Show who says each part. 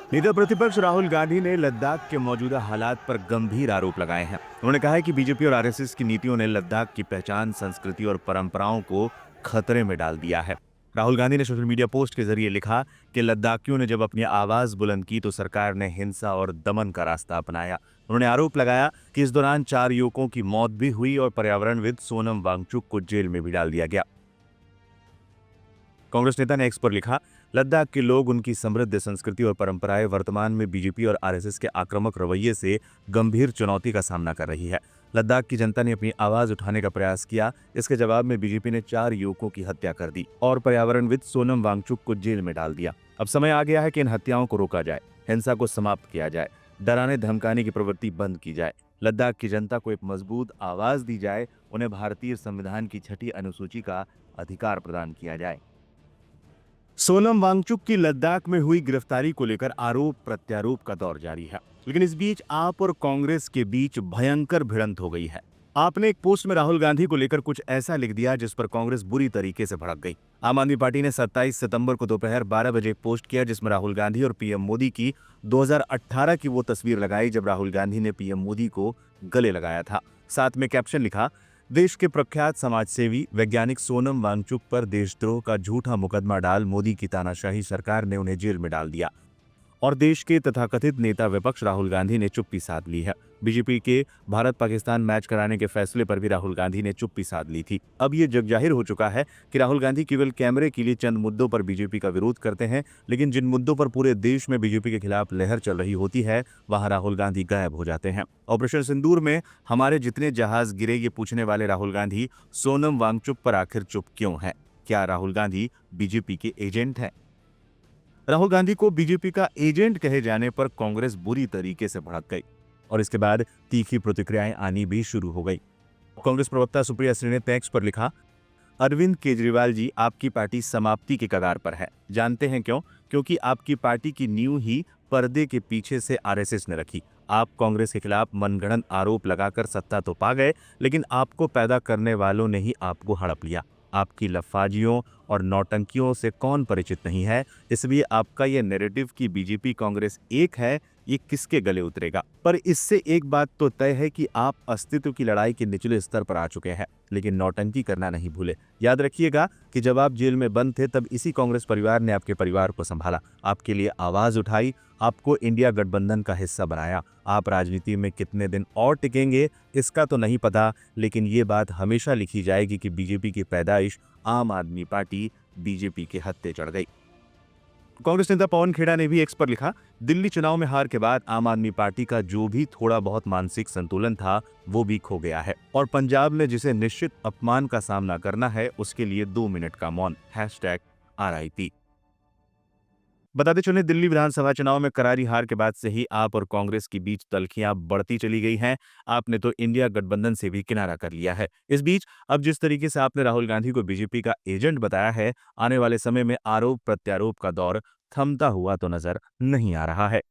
Speaker 1: नेता प्रतिपक्ष राहुल गांधी ने लद्दाख के मौजूदा हालात पर गंभीर आरोप लगाए हैं। उन्होंने कहा है कि बीजेपी और आरएसएस की नीतियों ने लद्दाख की पहचान, संस्कृति और परंपराओं को खतरे में डाल दिया है। राहुल गांधी ने सोशल मीडिया पोस्ट के जरिए लिखा कि लद्दाखियों ने जब अपनी आवाज बुलंद की तो सरकार ने हिंसा और दमन का रास्ता अपनाया। उन्होंने आरोप लगाया कि इस दौरान 4 युवकों की मौत भी हुई और पर्यावरणविद सोनम वांगचुक को जेल में भी डाल दिया गया। कांग्रेस नेता ने एक्स पर लिखा, लद्दाख के लोग, उनकी समृद्ध संस्कृति और परंपराएं वर्तमान में बीजेपी और आरएसएस के आक्रामक रवैये से गंभीर चुनौती का सामना कर रही है। लद्दाख की जनता ने अपनी आवाज उठाने का प्रयास किया। इसके जवाब में बीजेपी ने 4 युवकों की हत्या कर दी और पर्यावरणविद सोनम वांगचुक को जेल में डाल दिया। अब समय आ गया है कि इन हत्याओं को रोका जाए, हिंसा को समाप्त किया जाए, डराने धमकाने की प्रवृत्ति बंद की जाए, लद्दाख की जनता को एक मजबूत आवाज दी जाए, उन्हें भारतीय संविधान की 6ठी अनुसूची का अधिकार प्रदान किया जाए। सोनम वांगचुक की लद्दाख में हुई गिरफ्तारी को लेकर आरोप प्रत्यारोप का दौर जारी है, लेकिन इस बीच आप और कांग्रेस के बीच भयंकर भिड़ंत हो गई है। आपने एक पोस्ट में राहुल गांधी को लेकर कुछ ऐसा लिख दिया जिस पर कांग्रेस बुरी तरीके से भड़क गई। आम आदमी पार्टी ने 27 सितंबर को दोपहर 12 बजे एक पोस्ट किया जिसमें राहुल गांधी और पीएम मोदी की 2018 की वो तस्वीर लगाई जब राहुल गांधी ने पीएम मोदी को गले लगाया था। साथ में कैप्शन लिखा, देश के प्रख्यात समाजसेवी वैज्ञानिक सोनम वांगचुक पर देशद्रोह का झूठा मुकदमा डाल मोदी की तानाशाही सरकार ने उन्हें जेल में डाल दिया और देश के तथाकथित नेता विपक्ष राहुल गांधी ने चुप्पी साध ली है। बीजेपी के भारत पाकिस्तान मैच कराने के फैसले पर भी राहुल गांधी ने चुप्पी साध ली थी। अब ये जग जाहिर हो चुका है कि राहुल गांधी केवल कैमरे के लिए चंद मुद्दों पर बीजेपी का विरोध करते हैं, लेकिन जिन मुद्दों पर पूरे देश में बीजेपी के खिलाफ लहर चल रही होती है वहां राहुल गांधी गायब हो जाते हैं। ऑपरेशन सिंदूर में हमारे जितने जहाज गिरे, ये पूछने वाले राहुल गांधी सोनम वांगचुक पर आखिर चुप क्यों है? क्या राहुल गांधी बीजेपी के एजेंट है? राहुल गांधी को बीजेपी का एजेंट कहे जाने पर कांग्रेस बुरी तरीके से भड़क गई और इसके बाद तीखी प्रतिक्रियाएं आनी भी शुरू हो गई। कांग्रेस प्रवक्ता सुप्रिया श्री ने टैक्स पर लिखा, अरविंद केजरीवाल जी, आपकी पार्टी समाप्ति के कगार पर है। जानते हैं क्यों? क्योंकि आपकी पार्टी की नींव ही पर्दे के पीछे से आरएसएस ने रखी। आप कांग्रेस के खिलाफ मनगढ़ंत आरोप लगाकर सत्ता तो पा गए, लेकिन आपको पैदा करने वालों ने ही आपको हड़प लिया। आपकी लफाजियों और नौटंकियों से कौन परिचित नहीं है? इसलिए आपका यह नैरेटिव कि बीजेपी कांग्रेस एक है, ये किसके गले उतरेगा? पर इससे एक बात तो तय है कि आप अस्तित्व की लड़ाई के निचले स्तर पर आ चुके हैं, लेकिन नौटंकी करना नहीं भूले। याद रखिएगा कि जब आप जेल में बंद थे तब इसी कांग्रेस परिवार ने आपके परिवार को संभाला, आपके लिए आवाज उठाई, आपको इंडिया गठबंधन का हिस्सा बनाया। आप राजनीति में कितने दिन और टिकेंगे इसका तो नहीं पता, लेकिन ये बात हमेशा लिखी जाएगी कि बीजेपी की पैदाइश आम आदमी पार्टी बीजेपी के हत्थे चढ़ गई। कांग्रेस नेता पवन खेड़ा ने भी एक्स पर लिखा, दिल्ली चुनाव में हार के बाद आम आदमी पार्टी का जो भी थोड़ा बहुत मानसिक संतुलन था वो भी खो गया है और पंजाब में जिसे निश्चित अपमान का सामना करना है उसके लिए 2 मिनट का मौन। #RIP। बताते चलें, दिल्ली विधानसभा चुनाव में करारी हार के बाद से ही आप और कांग्रेस के बीच तल्खियां बढ़ती चली गई हैं। आपने तो इंडिया गठबंधन से भी किनारा कर लिया है। इस बीच अब जिस तरीके से आपने राहुल गांधी को बीजेपी का एजेंट बताया है, आने वाले समय में आरोप प्रत्यारोप का दौर थमता हुआ तो नजर नहीं आ रहा है।